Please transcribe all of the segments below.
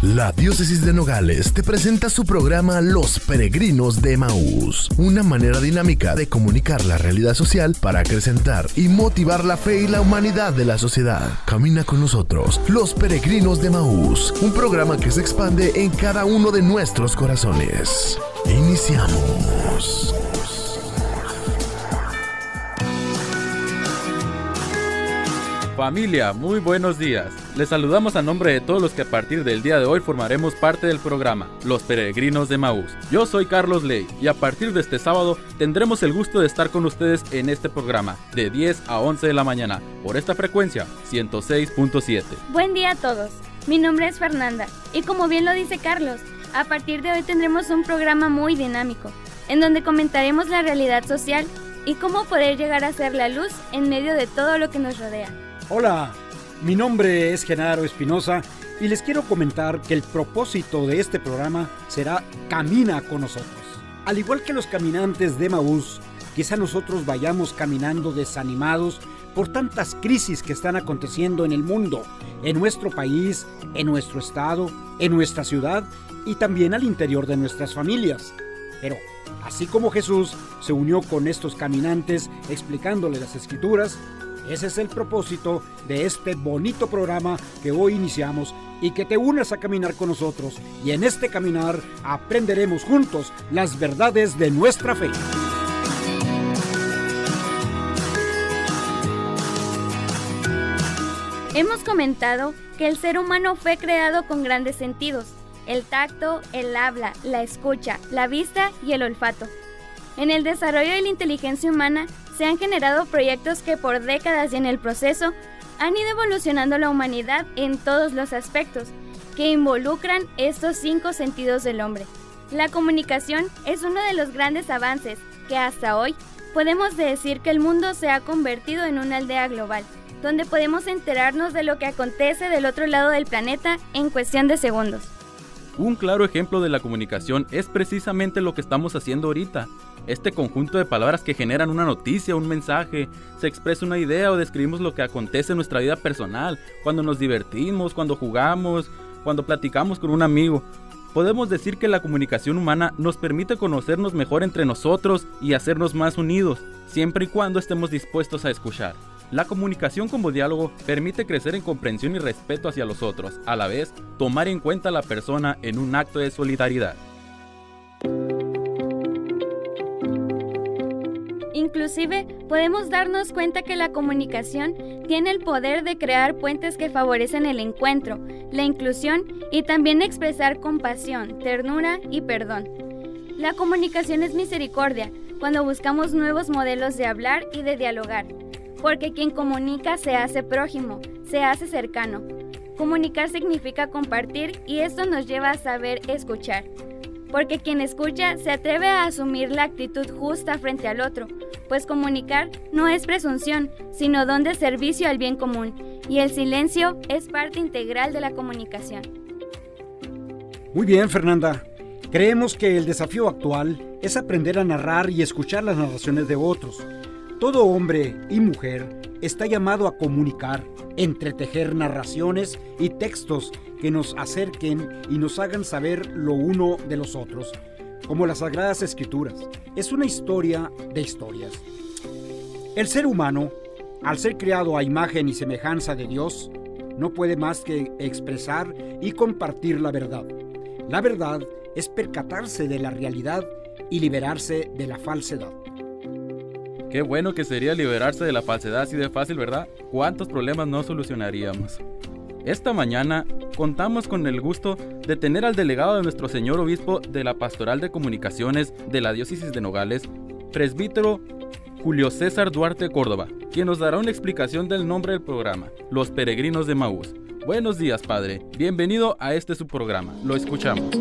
La Diócesis de Nogales te presenta su programa Los Peregrinos de Emaús, una manera dinámica de comunicar la realidad social para acrecentar y motivar la fe y la humanidad de la sociedad. Camina con nosotros, Los Peregrinos de Emaús, un programa que se expande en cada uno de nuestros corazones. Iniciamos. Familia, muy buenos días. Les saludamos a nombre de todos los que a partir del día de hoy formaremos parte del programa Los Peregrinos de Emaús. Yo soy Carlos Ley y a partir de este sábado tendremos el gusto de estar con ustedes en este programa de 10 a 11 de la mañana por esta frecuencia 106.7. Buen día a todos. Mi nombre es Fernanda y como bien lo dice Carlos, a partir de hoy tendremos un programa muy dinámico en donde comentaremos la realidad social y cómo poder llegar a ser la luz en medio de todo lo que nos rodea. Hola, mi nombre es Genaro Espinosa y les quiero comentar que el propósito de este programa será Camina con nosotros. Al igual que los caminantes de Emaús, quizá nosotros vayamos caminando desanimados por tantas crisis que están aconteciendo en el mundo, en nuestro país, en nuestro estado, en nuestra ciudad y también al interior de nuestras familias. Pero así como Jesús se unió con estos caminantes explicándoles las Escrituras, ese es el propósito de este bonito programa que hoy iniciamos y que te unas a caminar con nosotros y en este caminar aprenderemos juntos las verdades de nuestra fe. Hemos comentado que el ser humano fue creado con grandes sentidos: el tacto, el habla, la escucha, la vista y el olfato. En el desarrollo de la inteligencia humana se han generado proyectos que por décadas y en el proceso han ido evolucionando la humanidad en todos los aspectos que involucran estos 5 sentidos del hombre. La comunicación es uno de los grandes avances que hasta hoy podemos decir que el mundo se ha convertido en una aldea global, donde podemos enterarnos de lo que acontece del otro lado del planeta en cuestión de segundos. Un claro ejemplo de la comunicación es precisamente lo que estamos haciendo ahorita. Este conjunto de palabras que generan una noticia, un mensaje, se expresa una idea o describimos lo que acontece en nuestra vida personal, cuando nos divertimos, cuando jugamos, cuando platicamos con un amigo. Podemos decir que la comunicación humana nos permite conocernos mejor entre nosotros y hacernos más unidos, siempre y cuando estemos dispuestos a escuchar. La comunicación como diálogo permite crecer en comprensión y respeto hacia los otros, a la vez tomar en cuenta a la persona en un acto de solidaridad. Inclusive, podemos darnos cuenta que la comunicación tiene el poder de crear puentes que favorecen el encuentro, la inclusión y también expresar compasión, ternura y perdón. La comunicación es misericordia cuando buscamos nuevos modelos de hablar y de dialogar, porque quien comunica se hace prójimo, se hace cercano. Comunicar significa compartir y esto nos lleva a saber escuchar, porque quien escucha se atreve a asumir la actitud justa frente al otro, pues comunicar no es presunción, sino don de servicio al bien común, y el silencio es parte integral de la comunicación. Muy bien, Fernanda. Creemos que el desafío actual es aprender a narrar y escuchar las narraciones de otros. Todo hombre y mujer está llamado a comunicar, entretejer narraciones y textos que nos acerquen y nos hagan saber lo uno de los otros, como las Sagradas Escrituras. Es una historia de historias. El ser humano, al ser creado a imagen y semejanza de Dios, no puede más que expresar y compartir la verdad. La verdad es percatarse de la realidad y liberarse de la falsedad. Qué bueno que sería liberarse de la falsedad así de fácil, ¿verdad? ¿Cuántos problemas no solucionaríamos? Esta mañana contamos con el gusto de tener al delegado de nuestro señor obispo de la Pastoral de Comunicaciones de la Diócesis de Nogales, presbítero Julio César Duarte Córdoba, quien nos dará una explicación del nombre del programa, Los Peregrinos de Emaús. Buenos días, padre. Bienvenido a este su programa. Lo escuchamos.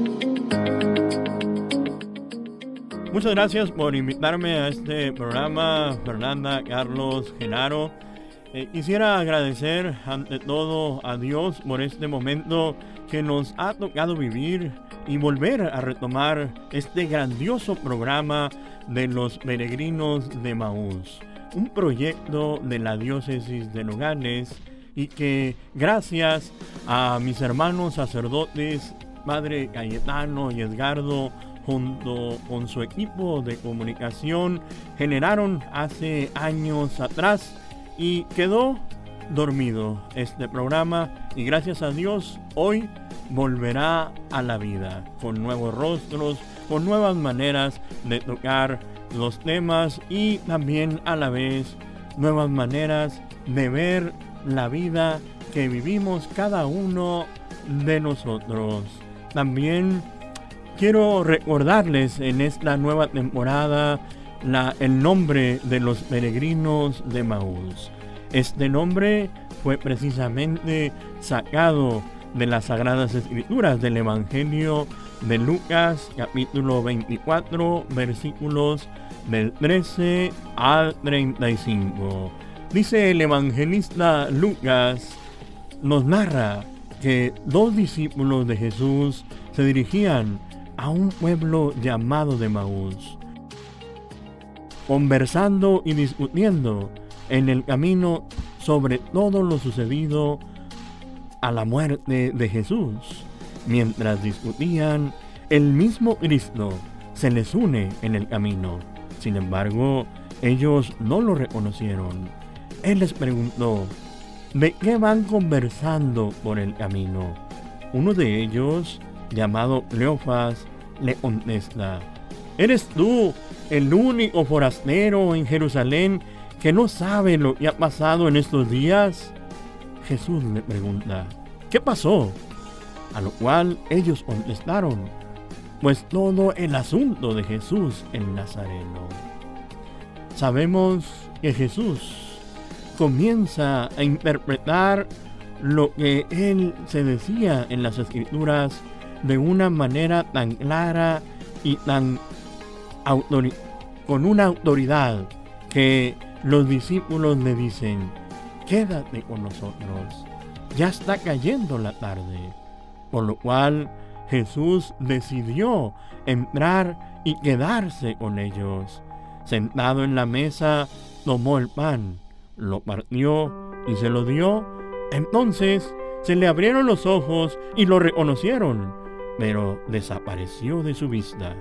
Muchas gracias por invitarme a este programa, Fernanda, Carlos, Genaro. Quisiera agradecer ante todo a Dios por este momento que nos ha tocado vivir y volver a retomar este grandioso programa de los Peregrinos de Emaús, un proyecto de la Diócesis de Nogales y que gracias a mis hermanos sacerdotes, Padre Cayetano y Edgardo, junto con su equipo de comunicación, generaron hace años atrás y quedó dormido este programa, y gracias a Dios hoy volverá a la vida con nuevos rostros, con nuevas maneras de tocar los temas y también a la vez nuevas maneras de ver la vida que vivimos cada uno de nosotros. También quiero recordarles en esta nueva temporada el nombre de los peregrinos de Emaús. Este nombre fue precisamente sacado de las Sagradas Escrituras del Evangelio de Lucas, capítulo 24, versículos del 13 al 35. Dice el evangelista Lucas, nos narra que 2 discípulos de Jesús se dirigían a un pueblo llamado de Emaús, conversando y discutiendo en el camino sobre todo lo sucedido a la muerte de Jesús. Mientras discutían, el mismo Cristo se les une en el camino. Sin embargo, ellos no lo reconocieron. Él les preguntó, ¿de qué van conversando por el camino? Uno de ellos, llamado Cleofas, le contesta, ¿eres tú el único forastero en Jerusalén que no sabe lo que ha pasado en estos días? Jesús le pregunta, ¿qué pasó? A lo cual ellos contestaron, pues todo el asunto de Jesús el Nazareno. Sabemos que Jesús comienza a interpretar lo que él se decía en las Escrituras de una manera tan clara y tan con una autoridad que los discípulos le dicen, quédate con nosotros, ya está cayendo la tarde. Por lo cual Jesús decidió entrar y quedarse con ellos. Sentado en la mesa, tomó el pan, lo partió y se lo dio. Entonces se le abrieron los ojos y lo reconocieron, pero desapareció de su vista.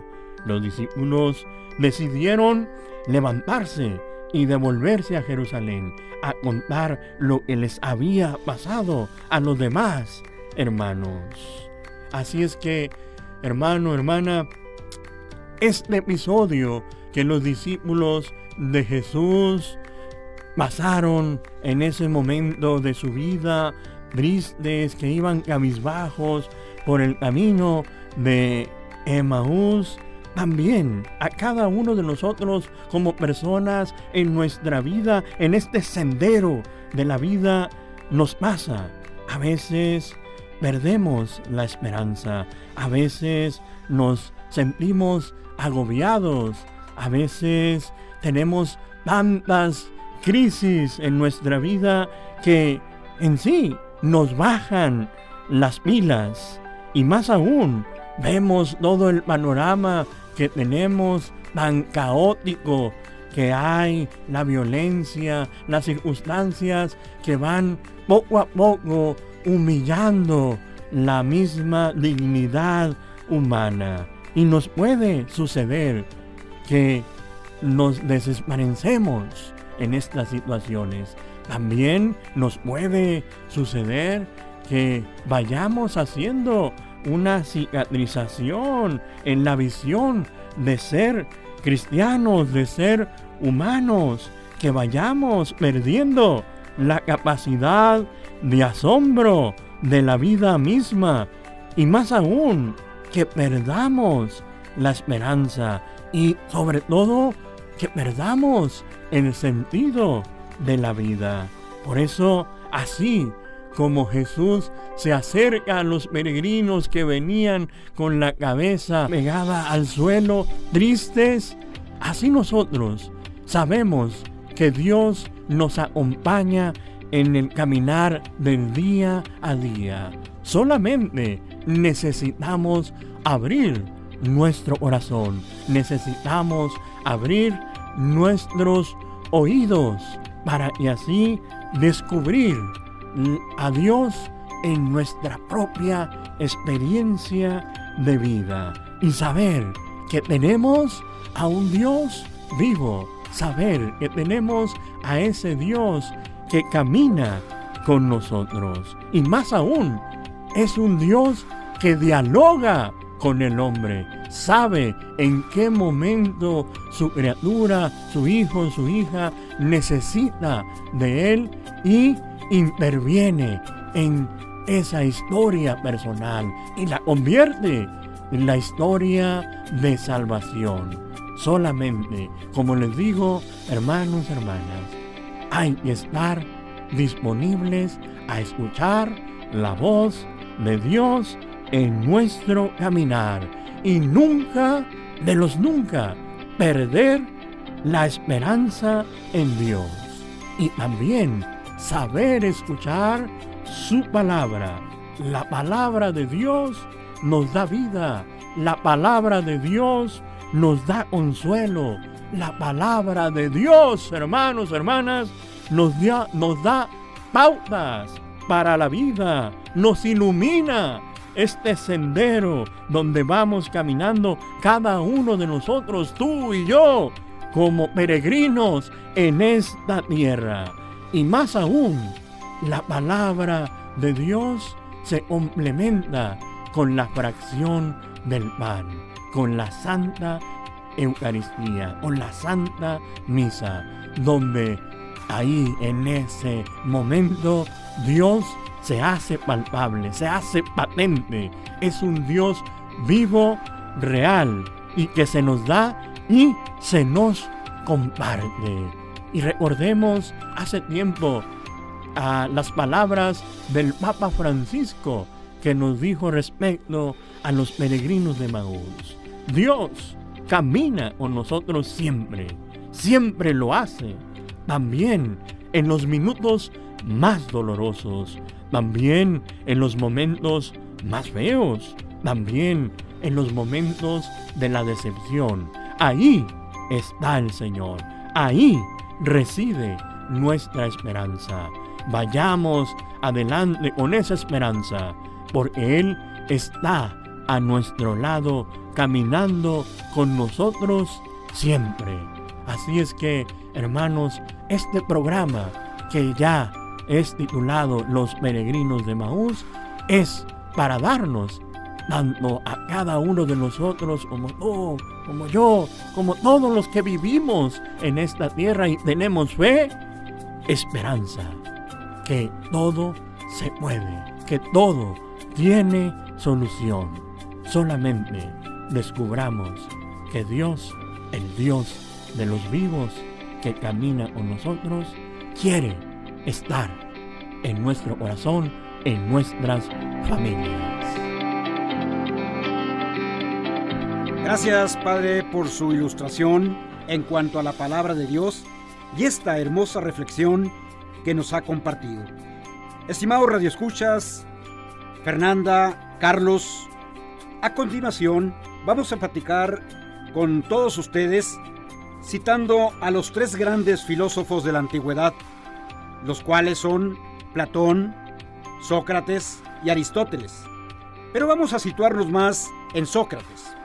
Los discípulos decidieron levantarse y devolverse a Jerusalén a contar lo que les había pasado a los demás hermanos. Así es que, hermano, hermana, este episodio que los discípulos de Jesús pasaron en ese momento de su vida, tristes, que iban cabizbajos por el camino de Emaús, también a cada uno de nosotros como personas en nuestra vida, en este sendero de la vida, nos pasa. A veces perdemos la esperanza, a veces nos sentimos agobiados, a veces tenemos tantas crisis en nuestra vida que en sí nos bajan las pilas, y más aún vemos todo el panorama que tenemos tan caótico, que hay la violencia, las circunstancias que van poco a poco humillando la misma dignidad humana. Y nos puede suceder que nos desesperencemos en estas situaciones. También nos puede suceder que vayamos haciendo una cicatrización en la visión de ser cristianos, de ser humanos, que vayamos perdiendo la capacidad de asombro de la vida misma, y más aún que perdamos la esperanza y sobre todo que perdamos el sentido de la vida. Por eso, así como Jesús se acerca a los peregrinos que venían con la cabeza pegada al suelo, tristes, así nosotros sabemos que Dios nos acompaña en el caminar del día a día. Solamente necesitamos abrir nuestro corazón, necesitamos abrir nuestros oídos para que así descubrir a Dios en nuestra propia experiencia de vida y saber que tenemos a un Dios vivo, saber que tenemos a ese Dios que camina con nosotros y más aún es un Dios que dialoga con el hombre, sabe en qué momento su criatura, su hijo, su hija necesita de él y interviene en esa historia personal y la convierte en la historia de salvación. Solamente, como les digo, hermanos, hermanas, hay que estar disponibles a escuchar la voz de Dios en nuestro caminar y nunca, de los nunca, perder la esperanza en Dios y también saber escuchar su palabra. La palabra de Dios nos da vida, la palabra de Dios nos da consuelo, la palabra de Dios, hermanos, hermanas, nos da pautas para la vida, nos ilumina este sendero donde vamos caminando cada uno de nosotros, tú y yo, como peregrinos en esta tierra. Y más aún, la palabra de Dios se complementa con la fracción del pan, con la Santa Eucaristía, con la Santa Misa, donde ahí en ese momento Dios se hace palpable, se hace patente. Es un Dios vivo, real y que se nos da y se nos comparte. Y recordemos hace tiempo las palabras del Papa Francisco que nos dijo respecto a los peregrinos de Emaús. Dios camina con nosotros siempre, siempre lo hace, también en los minutos más dolorosos, también en los momentos más feos, también en los momentos de la decepción. Ahí está el Señor, ahí reside nuestra esperanza. Vayamos adelante con esa esperanza, porque Él está a nuestro lado, caminando con nosotros siempre. Así es que, hermanos, este programa que ya es titulado Los Peregrinos de Emaús es para darnos, tanto a cada uno de nosotros como tú, como yo, como todos los que vivimos en esta tierra y tenemos fe, esperanza, que todo se puede, que todo tiene solución. Solamente descubramos que Dios, el Dios de los vivos que camina con nosotros, quiere estar en nuestro corazón, en nuestras familias. Gracias, Padre, por su ilustración en cuanto a la palabra de Dios y esta hermosa reflexión que nos ha compartido. Estimados radioescuchas, Fernanda, Carlos, a continuación vamos a platicar con todos ustedes citando a los tres grandes filósofos de la antigüedad, los cuales son Platón, Sócrates y Aristóteles. Pero vamos a situarnos más en Sócrates.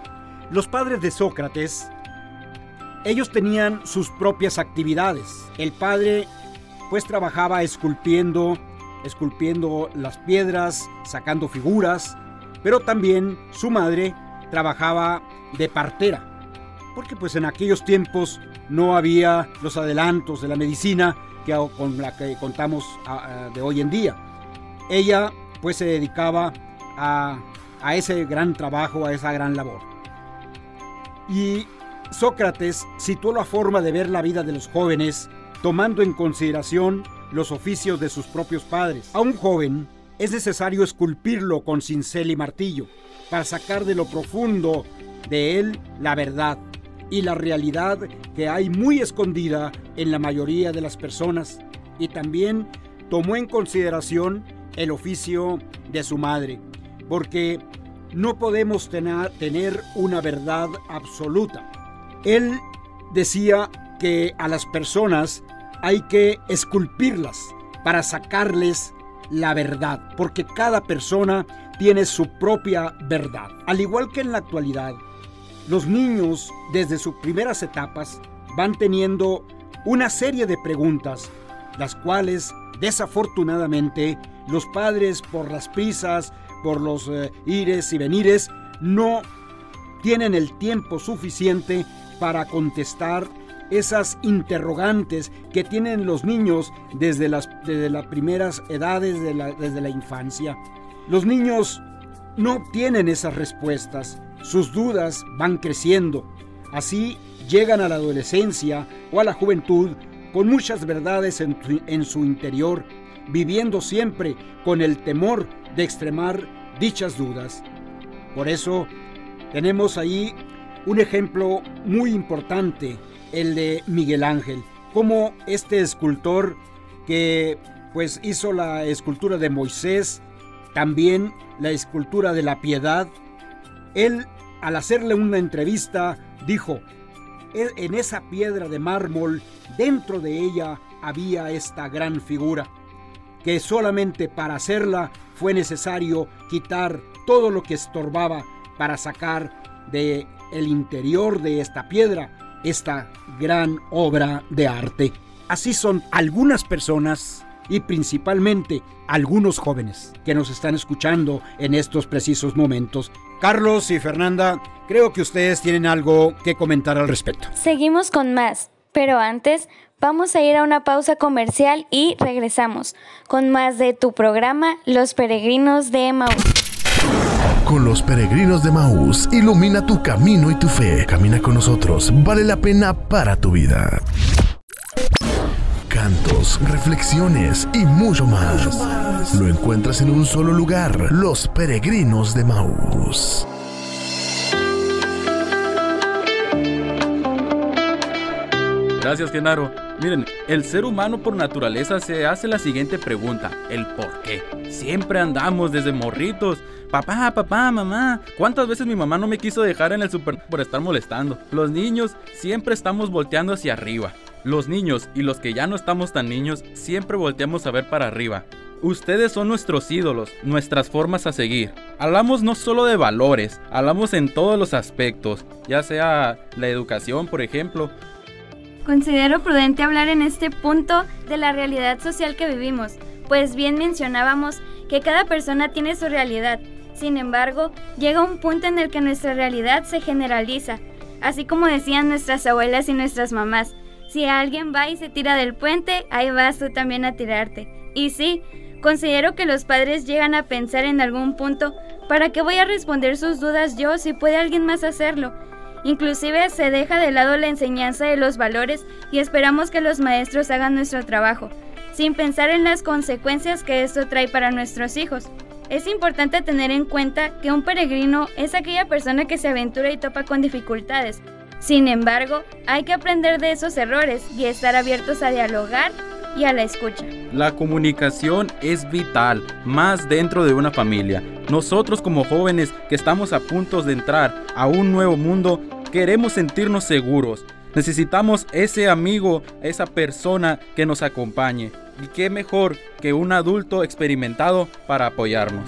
Los padres de Sócrates, ellos tenían sus propias actividades. El padre pues trabajaba esculpiendo las piedras, sacando figuras, pero también su madre trabajaba de partera, porque pues en aquellos tiempos no había los adelantos de la medicina con la que contamos de hoy en día. Ella pues se dedicaba a ese gran trabajo, a esa gran labor. Y Sócrates situó la forma de ver la vida de los jóvenes tomando en consideración los oficios de sus propios padres. A un joven es necesario esculpirlo con cincel y martillo para sacar de lo profundo de él la verdad y la realidad que hay muy escondida en la mayoría de las personas, y también tomó en consideración el oficio de su madre, porque no podemos tener una verdad absoluta. Él decía que a las personas hay que esculpirlas para sacarles la verdad, porque cada persona tiene su propia verdad. Al igual que en la actualidad, los niños desde sus primeras etapas van teniendo una serie de preguntas, las cuales desafortunadamente los padres, por las prisas, por los ires y venires, no tienen el tiempo suficiente para contestar esas interrogantes que tienen los niños desde las primeras edades, desde la infancia. Los niños no obtienen esas respuestas, sus dudas van creciendo. Así llegan a la adolescencia o a la juventud con muchas verdades en su interior, viviendo siempre con el temor de extremar dichas dudas. Por eso tenemos ahí un ejemplo muy importante, el de Miguel Ángel, como este escultor que pues hizo la escultura de Moisés, también la escultura de la Piedad. Él, al hacerle una entrevista, dijo: en esa piedra de mármol, dentro de ella había esta gran figura, que solamente para hacerla fue necesario quitar todo lo que estorbaba para sacar de el interior de esta piedra esta gran obra de arte. Así son algunas personas y principalmente algunos jóvenes que nos están escuchando en estos precisos momentos. Carlos y Fernanda, creo que ustedes tienen algo que comentar al respecto. Seguimos con más, pero antes vamos a ir a una pausa comercial y regresamos con más de tu programa Los Peregrinos de Emaús. Con los Peregrinos de Emaús, ilumina tu camino y tu fe. Camina con nosotros, vale la pena para tu vida. Cantos, reflexiones y mucho más. Lo encuentras en un solo lugar, Los Peregrinos de Emaús. Gracias, Genaro. Miren, el ser humano por naturaleza se hace la siguiente pregunta: ¿el por qué? Siempre andamos desde morritos: papá, mamá. ¿Cuántas veces mi mamá no me quiso dejar en el súper por estar molestando? Los niños siempre estamos volteando hacia arriba. Los niños y los que ya no estamos tan niños siempre volteamos a ver para arriba. Ustedes son nuestros ídolos, nuestras formas a seguir. Hablamos no solo de valores, hablamos en todos los aspectos, ya sea la educación, por ejemplo. Considero prudente hablar en este punto de la realidad social que vivimos, pues bien mencionábamos que cada persona tiene su realidad. Sin embargo, llega un punto en el que nuestra realidad se generaliza, así como decían nuestras abuelas y nuestras mamás: si alguien va y se tira del puente, ahí vas tú también a tirarte. Y sí, considero que los padres llegan a pensar en algún punto: ¿para qué voy a responder sus dudas yo si puede alguien más hacerlo? Inclusive se deja de lado la enseñanza de los valores y esperamos que los maestros hagan nuestro trabajo, sin pensar en las consecuencias que esto trae para nuestros hijos. Es importante tener en cuenta que un peregrino es aquella persona que se aventura y topa con dificultades. Sin embargo, hay que aprender de esos errores y estar abiertos a dialogar y a la escucha. La comunicación es vital, más dentro de una familia. Nosotros como jóvenes que estamos a punto de entrar a un nuevo mundo, queremos sentirnos seguros. Necesitamos ese amigo, esa persona que nos acompañe. Y qué mejor que un adulto experimentado para apoyarnos.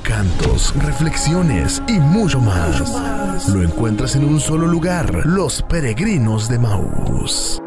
Cantos, reflexiones y mucho más. Lo encuentras en un solo lugar, Los Peregrinos de Emaús.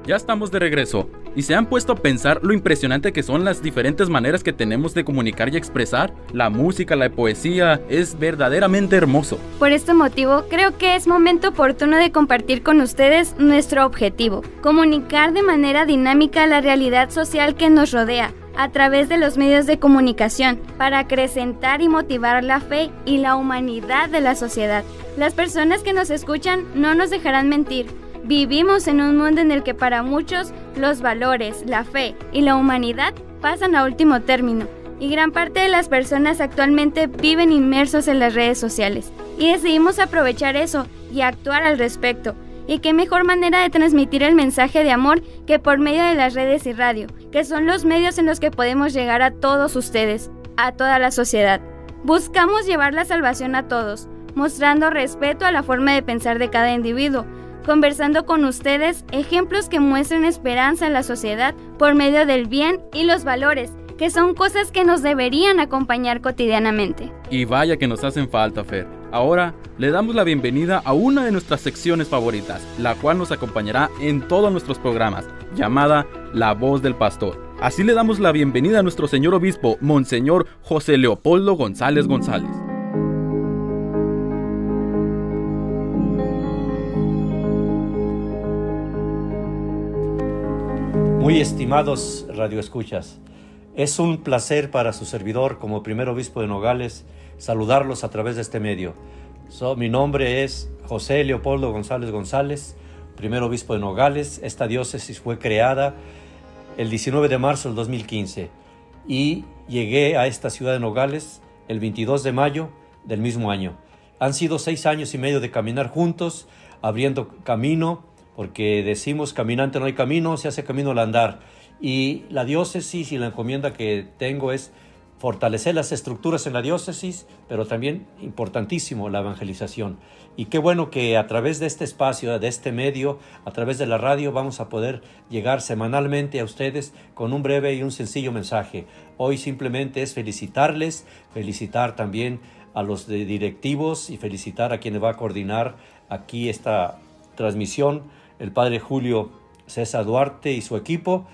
Ya estamos de regreso, y se han puesto a pensar lo impresionante que son las diferentes maneras que tenemos de comunicar y expresar. La música, la poesía, es verdaderamente hermoso. Por este motivo, creo que es momento oportuno de compartir con ustedes nuestro objetivo: comunicar de manera dinámica la realidad social que nos rodea a través de los medios de comunicación, para acrecentar y motivar la fe y la humanidad de la sociedad. Las personas que nos escuchan no nos dejarán mentir. Vivimos en un mundo en el que para muchos los valores, la fe y la humanidad pasan a último término, y gran parte de las personas actualmente viven inmersos en las redes sociales, y decidimos aprovechar eso y actuar al respecto. Y qué mejor manera de transmitir el mensaje de amor que por medio de las redes y radio, que son los medios en los que podemos llegar a todos ustedes, a toda la sociedad. Buscamos llevar la salvación a todos, mostrando respeto a la forma de pensar de cada individuo, conversando con ustedes ejemplos que muestren esperanza en la sociedad por medio del bien y los valores, que son cosas que nos deberían acompañar cotidianamente. Y vaya que nos hacen falta, Fer. Ahora le damos la bienvenida a una de nuestras secciones favoritas, la cual nos acompañará en todos nuestros programas, llamada La Voz del Pastor. Así le damos la bienvenida a nuestro señor obispo, Monseñor José Leopoldo González González. Muy estimados radioescuchas, es un placer para su servidor como primer obispo de Nogales saludarlos a través de este medio. Mi nombre es José Leopoldo González González, primer obispo de Nogales. Esta diócesis fue creada el 19 de marzo del 2015 y llegué a esta ciudad de Nogales el 22 de mayo del mismo año. Han sido 6 años y medio de caminar juntos, abriendo camino, porque decimos caminante no hay camino, se hace camino al andar. Y la diócesis y la encomienda que tengo es fortalecer las estructuras en la diócesis, pero también importantísimo la evangelización. Y qué bueno que a través de este espacio, de este medio, a través de la radio, vamos a poder llegar semanalmente a ustedes con un breve y un sencillo mensaje. Hoy simplemente es felicitarles, felicitar también a los directivos y felicitar a quienes va a coordinar aquí esta transmisión, el padre Julio César Duarte y su equipo,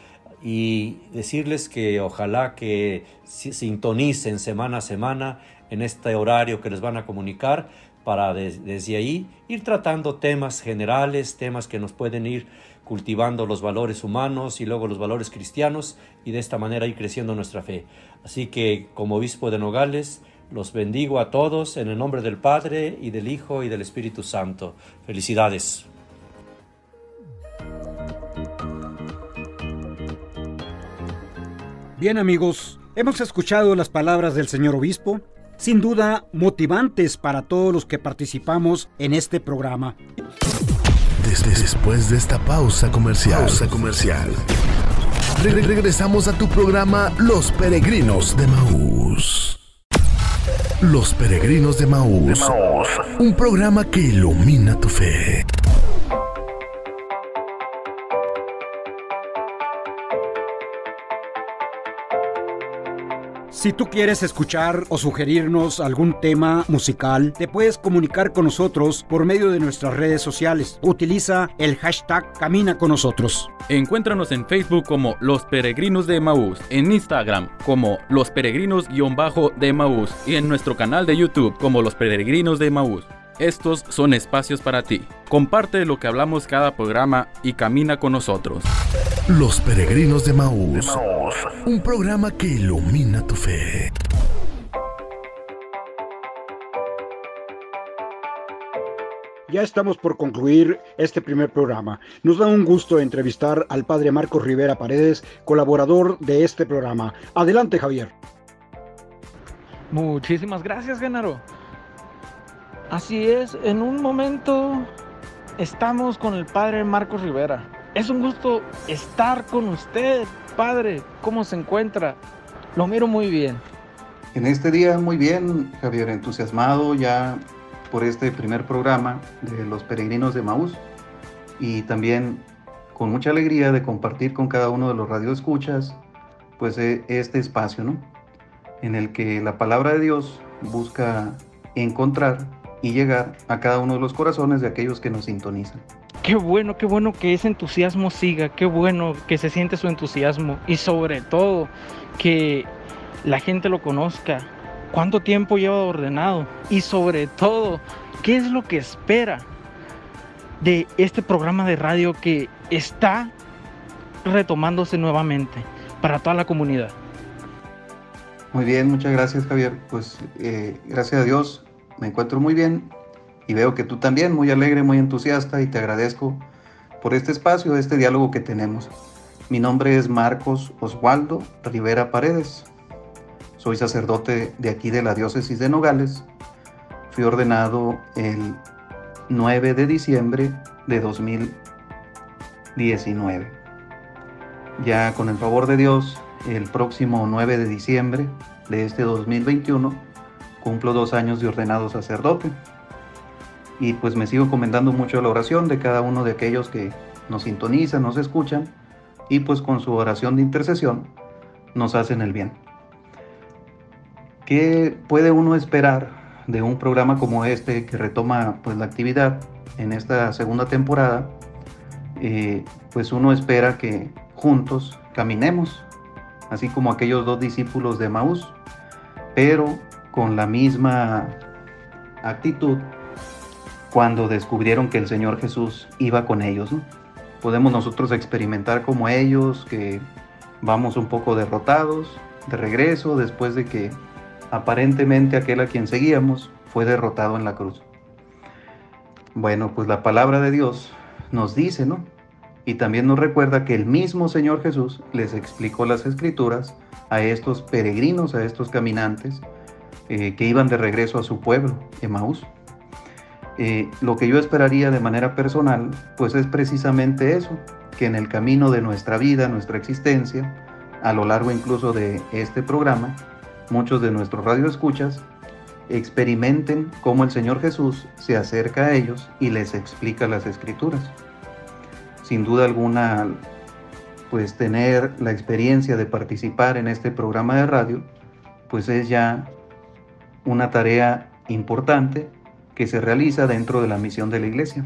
y decirles que ojalá que sintonicen semana a semana en este horario que les van a comunicar para desde ahí ir tratando temas generales, temas que nos pueden ir cultivando los valores humanos y luego los valores cristianos, y de esta manera ir creciendo nuestra fe. Así que como obispo de Nogales los bendigo a todos en el nombre del Padre y del Hijo y del Espíritu Santo. Felicidades. Bien, amigos, hemos escuchado las palabras del señor obispo, sin duda motivantes para todos los que participamos en este programa. Después de esta pausa comercial, regresamos a tu programa Los Peregrinos de Maús. Los Peregrinos de Maús, un programa que ilumina tu fe. Si tú quieres escuchar o sugerirnos algún tema musical, te puedes comunicar con nosotros por medio de nuestras redes sociales. Utiliza el hashtag Camina con Nosotros. Encuéntranos en Facebook como Los Peregrinos de Emaús, en Instagram como Los Peregrinos-de Emaús y en nuestro canal de YouTube como Los Peregrinos de Emaús. Estos son espacios para ti. Comparte lo que hablamos cada programa y camina con nosotros. Los Peregrinos de Maús, un programa que ilumina tu fe. Ya estamos por concluir este primer programa. Nos da un gusto entrevistar al padre Marcos Rivera Paredes, colaborador de este programa. Adelante, Javier. Muchísimas gracias, Genaro. Así es, en un momento estamos con el padre Marcos Rivera. Es un gusto estar con usted, padre. ¿Cómo se encuentra? Lo miro muy bien. En este día muy bien, Javier, entusiasmado ya por este primer programa de Los Peregrinos de Emaús, y también con mucha alegría de compartir con cada uno de los radioescuchas pues este espacio, ¿no?, en el que la palabra de Dios busca encontrar y llegar a cada uno de los corazones de aquellos que nos sintonizan. Qué bueno que ese entusiasmo siga, qué bueno que se siente su entusiasmo, y sobre todo que la gente lo conozca, cuánto tiempo lleva ordenado, y sobre todo, qué es lo que espera de este programa de radio que está retomándose nuevamente para toda la comunidad. Muy bien, muchas gracias, Javier. Pues gracias a Dios me encuentro muy bien y veo que tú también, muy alegre, muy entusiasta, y te agradezco por este espacio, este diálogo que tenemos. Mi nombre es Marcos Oswaldo Rivera Paredes. Soy sacerdote de aquí de la diócesis de Nogales. Fui ordenado el 9 de diciembre de 2019. Ya con el favor de Dios, el próximo 9 de diciembre de este 2021, cumplo 2 años de ordenado sacerdote. Y pues me sigo encomendando mucho a la oración de cada uno de aquellos que nos sintonizan, nos escuchan, y pues con su oración de intercesión nos hacen el bien. ¿Qué puede uno esperar de un programa como este que retoma pues la actividad en esta segunda temporada? Pues uno espera que juntos caminemos, así como aquellos 2 discípulos de Emaús, pero con la misma actitud cuando descubrieron que el Señor Jesús iba con ellos, ¿no? Podemos nosotros experimentar como ellos, que vamos un poco derrotados, de regreso, después de que aparentemente aquel a quien seguíamos fue derrotado en la cruz. Bueno, pues la palabra de Dios nos dice, ¿no? Y también nos recuerda que el mismo Señor Jesús les explicó las Escrituras a estos peregrinos, a estos caminantes que iban de regreso a su pueblo, Emaús. Lo que yo esperaría de manera personal, pues es precisamente eso, que en el camino de nuestra vida, nuestra existencia, a lo largo incluso de este programa, muchos de nuestros radioescuchas experimenten cómo el Señor Jesús se acerca a ellos y les explica las Escrituras. Sin duda alguna, pues tener la experiencia de participar en este programa de radio, pues es ya una tarea importante que se realiza dentro de la misión de la Iglesia.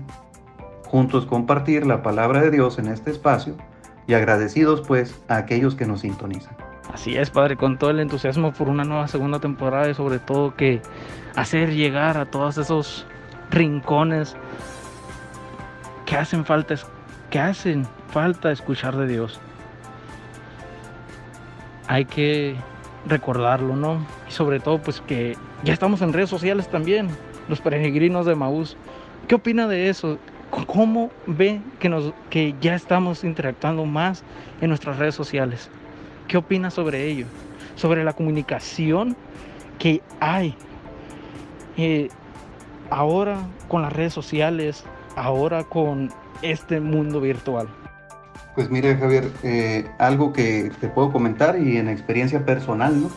Juntos compartir la palabra de Dios en este espacio y agradecidos pues a aquellos que nos sintonizan. Así es, Padre, con todo el entusiasmo por una nueva segunda temporada y sobre todo que hacer llegar a todos esos rincones que hacen falta escuchar de Dios. Hay que recordarlo, ¿no? Y sobre todo pues que ya estamos en redes sociales también, los peregrinos de Emaús. ¿Qué opina de eso? ¿Cómo ve que ya estamos interactuando más en nuestras redes sociales? ¿Qué opina sobre ello? Sobre la comunicación que hay ahora con las redes sociales, ahora con este mundo virtual. Pues mire, Javier, algo que te puedo comentar y en experiencia personal, ¿no?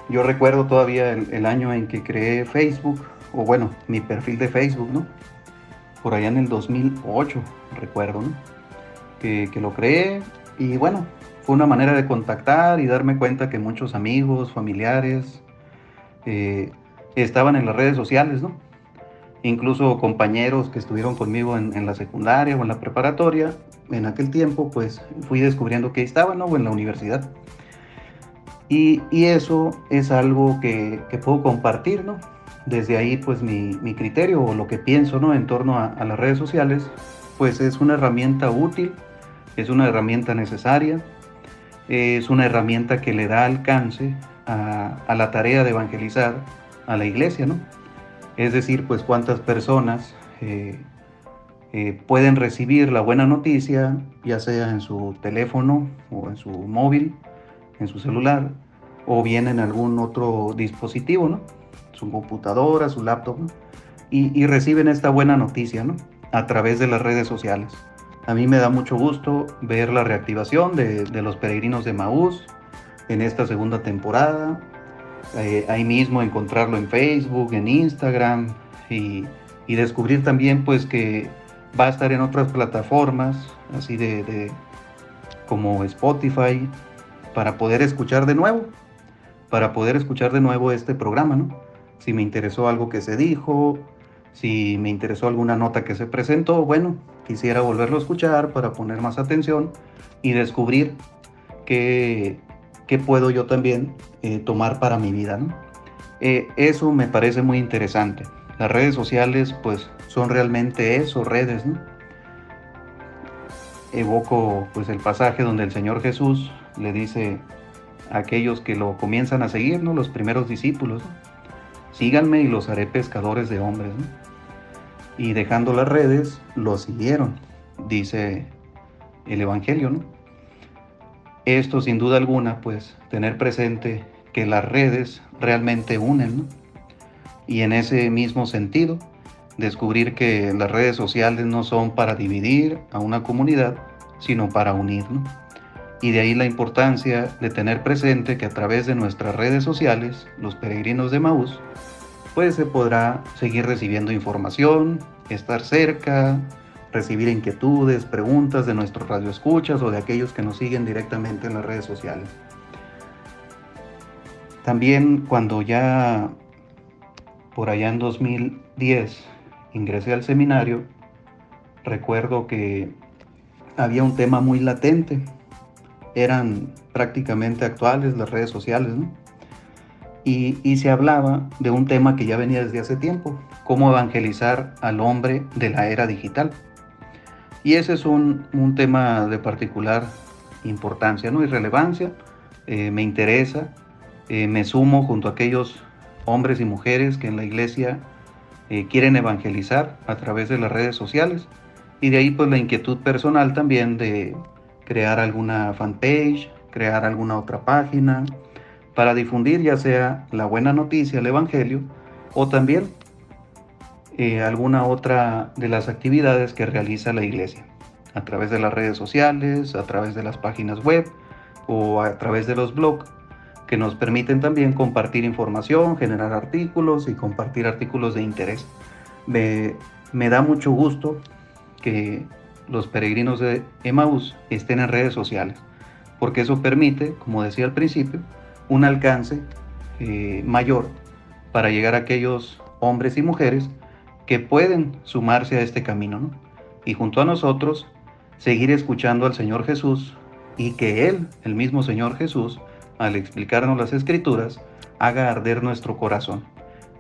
Yo recuerdo todavía el año en que creé Facebook, o bueno, mi perfil de Facebook, ¿no? Por allá en el 2008, recuerdo, ¿no? Que lo creé y bueno, fue una manera de contactar y darme cuenta que muchos amigos, familiares, estaban en las redes sociales, ¿no? Incluso compañeros que estuvieron conmigo en la secundaria o en la preparatoria, en aquel tiempo, pues fui descubriendo que estaban, ¿no? O en la universidad. Y eso es algo que puedo compartir, ¿no? Desde ahí, pues mi criterio o lo que pienso, ¿no? En torno a las redes sociales, pues es una herramienta útil, es una herramienta necesaria, es una herramienta que le da alcance a la tarea de evangelizar a la iglesia, ¿no? Es decir, pues cuántas personas pueden recibir la buena noticia, ya sea en su teléfono o en su móvil, en su celular, o bien en algún otro dispositivo, ¿no? Su computadora, su laptop, ¿no? Y reciben esta buena noticia, ¿no? A través de las redes sociales. A mí me da mucho gusto ver la reactivación de los peregrinos de Emaús en esta segunda temporada. Ahí mismo encontrarlo en Facebook, en Instagram y descubrir también pues que va a estar en otras plataformas así como Spotify para poder escuchar de nuevo este programa, ¿no? Si me interesó algo que se dijo, si me interesó alguna nota que se presentó, bueno, quisiera volverlo a escuchar para poner más atención y descubrir qué puedo yo también tomar para mi vida, ¿no? Eso me parece muy interesante. Las redes sociales pues son realmente eso, redes, ¿no? Evoco pues el pasaje donde el Señor Jesús le dice a aquellos que lo comienzan a seguir, ¿no? Los primeros discípulos, ¿no? Síganme y los haré pescadores de hombres, ¿no? Y dejando las redes, lo siguieron, dice el Evangelio, ¿no? Esto sin duda alguna, pues tener presente que las redes realmente unen, ¿no? Y en ese mismo sentido, descubrir que las redes sociales no son para dividir a una comunidad, sino para unir, ¿no? Y de ahí la importancia de tener presente que a través de nuestras redes sociales, los peregrinos de Emaús, pues se podrá seguir recibiendo información, estar cerca, recibir inquietudes, preguntas de nuestros radioescuchas o de aquellos que nos siguen directamente en las redes sociales. También cuando ya por allá en 2010 ingresé al seminario, recuerdo que había un tema muy latente, eran prácticamente actuales las redes sociales, ¿no? Y se hablaba de un tema que ya venía desde hace tiempo, cómo evangelizar al hombre de la era digital. Y ese es un tema de particular importancia, ¿no? Y relevancia, me interesa, me sumo junto a aquellos hombres y mujeres que en la iglesia quieren evangelizar a través de las redes sociales, y de ahí pues la inquietud personal también de crear alguna fanpage, crear alguna otra página para difundir ya sea la buena noticia, el evangelio, o también alguna otra de las actividades que realiza la iglesia a través de las redes sociales, a través de las páginas web o a través de los blogs, que nos permiten también compartir información, generar artículos y compartir artículos de interés. Me da mucho gusto que los peregrinos de Emaús estén en redes sociales, porque eso permite, como decía al principio, un alcance mayor para llegar a aquellos hombres y mujeres que pueden sumarse a este camino, ¿no? Y junto a nosotros seguir escuchando al Señor Jesús, y que Él, el mismo Señor Jesús, al explicarnos las Escrituras, haga arder nuestro corazón.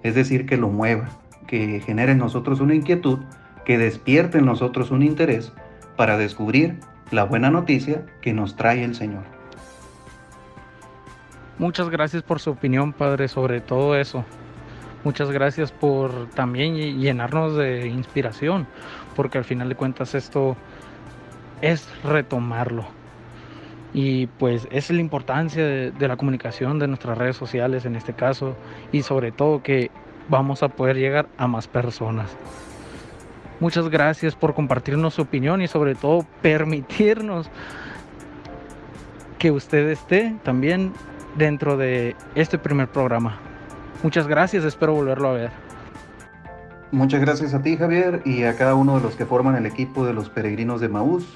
Es decir, que lo mueva, que genere en nosotros una inquietud, que despierte en nosotros un interés para descubrir la buena noticia que nos trae el Señor. Muchas gracias por su opinión, Padre, sobre todo eso. Muchas gracias por también llenarnos de inspiración, porque al final de cuentas esto es retomarlo. Y pues esa es la importancia de la comunicación de nuestras redes sociales en este caso, y sobre todo que vamos a poder llegar a más personas. Muchas gracias por compartirnos su opinión y sobre todo permitirnos que usted esté también dentro de este primer programa. Muchas gracias, espero volverlo a ver. Muchas gracias a ti, Javier, y a cada uno de los que forman el equipo de los peregrinos de Emaús.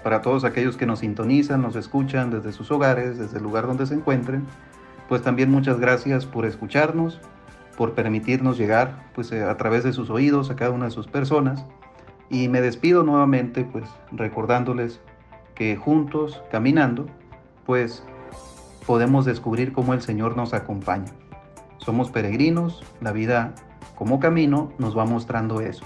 Para todos aquellos que nos sintonizan, nos escuchan desde sus hogares, desde el lugar donde se encuentren, pues también muchas gracias por escucharnos, por permitirnos llegar pues a través de sus oídos a cada una de sus personas. Y me despido nuevamente pues recordándoles que juntos, caminando, pues podemos descubrir cómo el Señor nos acompaña. Somos peregrinos, la vida como camino nos va mostrando eso.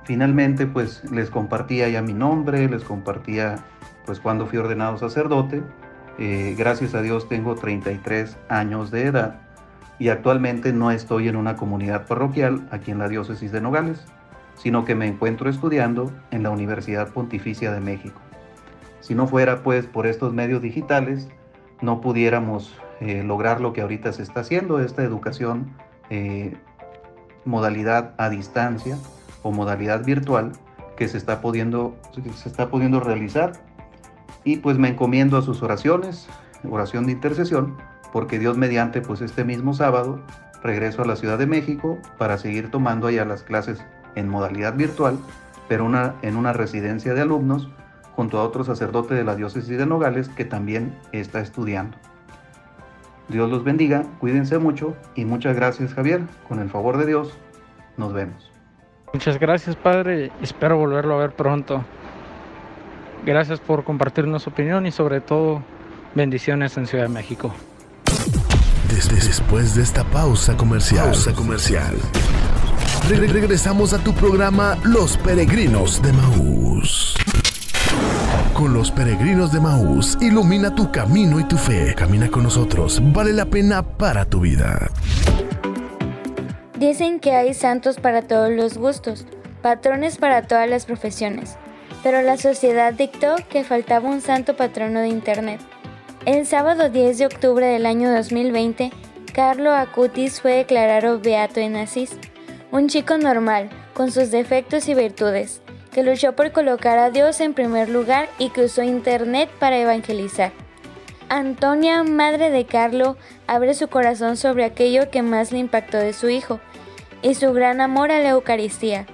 Finalmente pues les compartía ya mi nombre, les compartía pues cuando fui ordenado sacerdote. Gracias a Dios tengo 33 años de edad y actualmente no estoy en una comunidad parroquial aquí en la diócesis de Nogales, sino que me encuentro estudiando en la Universidad Pontificia de México. Si no fuera pues por estos medios digitales, no pudiéramos lograr lo que ahorita se está haciendo, esta educación modalidad a distancia o modalidad virtual que se está pudiendo realizar. Y pues me encomiendo a sus oraciones, oración de intercesión, porque Dios mediante pues este mismo sábado regreso a la Ciudad de México para seguir tomando allá las clases en modalidad virtual, pero en una residencia de alumnos junto a otro sacerdote de la diócesis de Nogales que también está estudiando. Dios los bendiga, cuídense mucho y muchas gracias, Javier. Con el favor de Dios, nos vemos. Muchas gracias, Padre. Espero volverlo a ver pronto. Gracias por compartirnos su opinión y sobre todo, bendiciones en Ciudad de México. Después de esta pausa comercial. Regresamos a tu programa Los Peregrinos de Emaús. Con los peregrinos de Emaús, ilumina tu camino y tu fe. Camina con nosotros, vale la pena para tu vida. Dicen que hay santos para todos los gustos, patrones para todas las profesiones, pero la sociedad dictó que faltaba un santo patrono de Internet. El sábado 10 de octubre del año 2020, Carlo Acutis fue declarado beato en Asís, un chico normal, con sus defectos y virtudes, que luchó por colocar a Dios en primer lugar y que usó Internet para evangelizar. Antonia, madre de Carlo, abre su corazón sobre aquello que más le impactó de su hijo y su gran amor a la Eucaristía.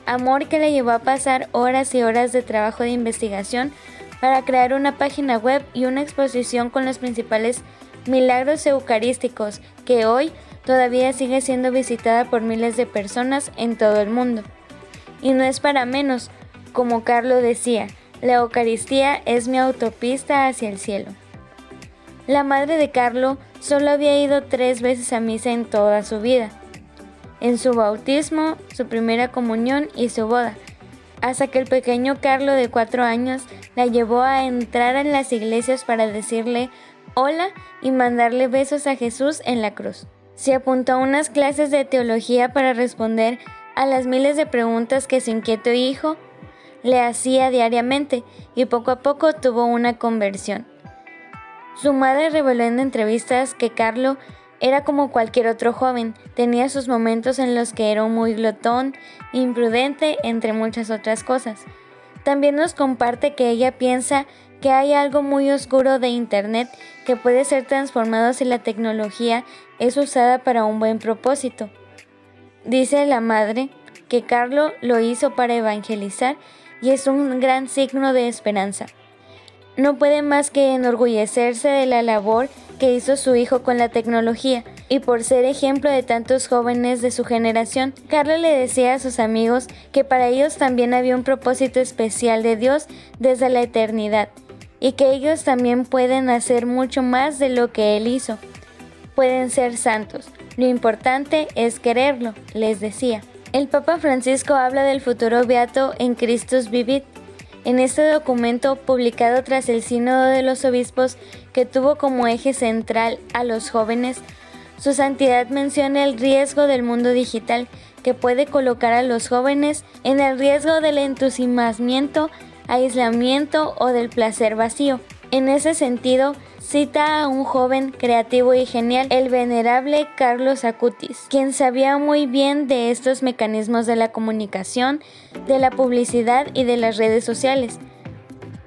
Amor que le llevó a pasar horas y horas de trabajo de investigación para crear una página web y una exposición con los principales milagros eucarísticos que hoy todavía sigue siendo visitada por miles de personas en todo el mundo. Y no es para menos, como Carlo decía, la Eucaristía es mi autopista hacia el cielo. La madre de Carlo solo había ido 3 veces a misa en toda su vida, en su bautismo, su primera comunión y su boda, hasta que el pequeño Carlo de 4 años la llevó a entrar en las iglesias para decirle hola y mandarle besos a Jesús en la cruz. Se apuntó a unas clases de teología para responder a las miles de preguntas que su inquieto hijo le hacía diariamente y poco a poco tuvo una conversión. Su madre reveló en entrevistas que Carlo era como cualquier otro joven, tenía sus momentos en los que era muy glotón, imprudente, entre muchas otras cosas. También nos comparte que ella piensa que hay algo muy oscuro de Internet que puede ser transformado si la tecnología es usada para un buen propósito. Dice la madre que Carlo lo hizo para evangelizar y es un gran signo de esperanza. No puede más que enorgullecerse de la labor que hizo su hijo con la tecnología y por ser ejemplo de tantos jóvenes de su generación. Carlo le decía a sus amigos que para ellos también había un propósito especial de Dios desde la eternidad y que ellos también pueden hacer mucho más de lo que él hizo. Pueden ser santos. Lo importante es quererlo, les decía. El Papa Francisco habla del futuro beato en Christus Vivit. En este documento, publicado tras el Sínodo de los Obispos, que tuvo como eje central a los jóvenes, su santidad menciona el riesgo del mundo digital que puede colocar a los jóvenes en el riesgo del entusiasmamiento, aislamiento o del placer vacío. En ese sentido, cita a un joven creativo y genial, el venerable Carlos Acutis, quien sabía muy bien de estos mecanismos de la comunicación, de la publicidad y de las redes sociales,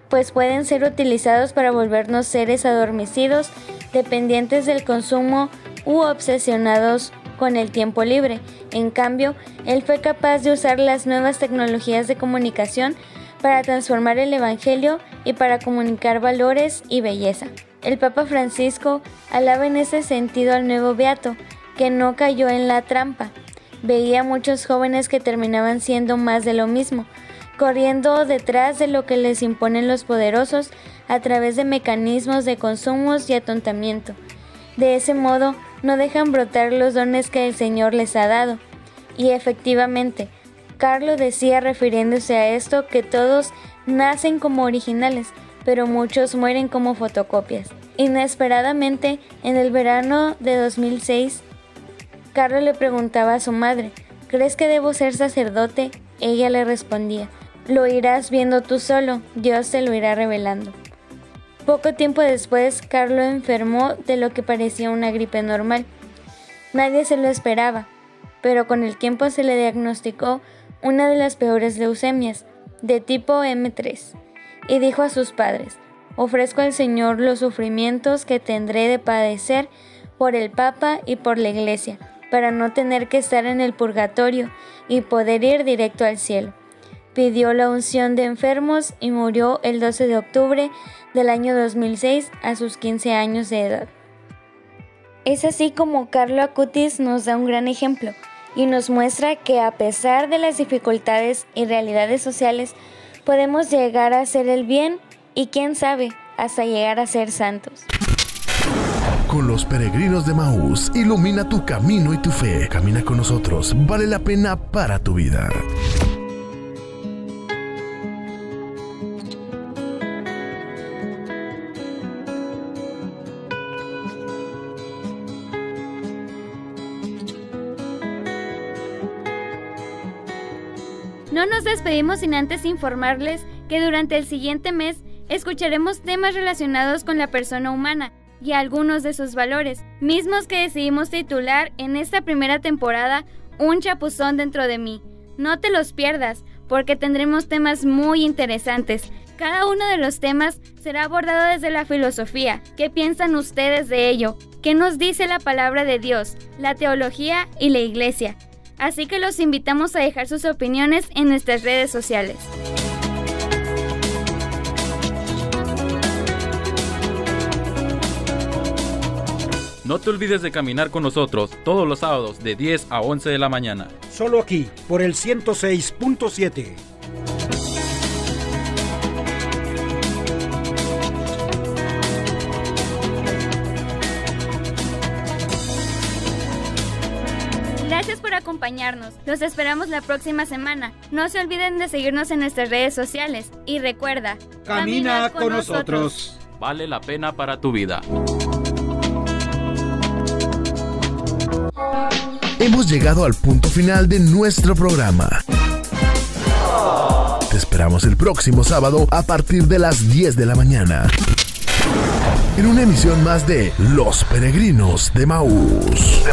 pues pueden ser utilizados para volvernos seres adormecidos, dependientes del consumo u obsesionados con el tiempo libre. En cambio, él fue capaz de usar las nuevas tecnologías de comunicación para transformar el Evangelio y para comunicar valores y belleza. El Papa Francisco alaba en ese sentido al nuevo beato, que no cayó en la trampa. Veía a muchos jóvenes que terminaban siendo más de lo mismo, corriendo detrás de lo que les imponen los poderosos a través de mecanismos de consumos y atontamiento. De ese modo, no dejan brotar los dones que el Señor les ha dado. Y efectivamente, Carlo decía refiriéndose a esto que todos nacen como originales, pero muchos mueren como fotocopias. Inesperadamente, en el verano de 2006, Carlo le preguntaba a su madre, ¿crees que debo ser sacerdote? Ella le respondía, lo irás viendo tú solo, Dios te lo irá revelando. Poco tiempo después, Carlo enfermó de lo que parecía una gripe normal. Nadie se lo esperaba, pero con el tiempo se le diagnosticó una de las peores leucemias, de tipo M3, y dijo a sus padres, ofrezco al Señor los sufrimientos que tendré de padecer por el Papa y por la Iglesia, para no tener que estar en el purgatorio y poder ir directo al cielo. Pidió la unción de enfermos y murió el 12 de octubre del año 2006 a sus 15 años de edad. Es así como Carlo Acutis nos da un gran ejemplo y nos muestra que a pesar de las dificultades y realidades sociales, podemos llegar a hacer el bien y quién sabe, hasta llegar a ser santos. Con los peregrinos de Emaús, ilumina tu camino y tu fe. Camina con nosotros, vale la pena para tu vida. No nos despedimos sin antes informarles que durante el siguiente mes escucharemos temas relacionados con la persona humana y algunos de sus valores, mismos que decidimos titular en esta primera temporada Un chapuzón dentro de mí. No te los pierdas, porque tendremos temas muy interesantes Cada uno de los temas será abordado desde la filosofía. ¿Qué piensan ustedes de ello? ¿Qué nos dice la palabra de Dios, la teología y la iglesia? Así que los invitamos a dejar sus opiniones en nuestras redes sociales. No te olvides de caminar con nosotros todos los sábados de 10 a 11 de la mañana. Solo aquí, por el 106.7. Gracias por acompañarnos. Los esperamos la próxima semana. No se olviden de seguirnos en nuestras redes sociales. Y recuerda, Camina con nosotros. Vale la pena para tu vida. Hemos llegado al punto final de nuestro programa. Te esperamos el próximo sábado a partir de las 10 de la mañana. En una emisión más de Los Peregrinos de Emaús.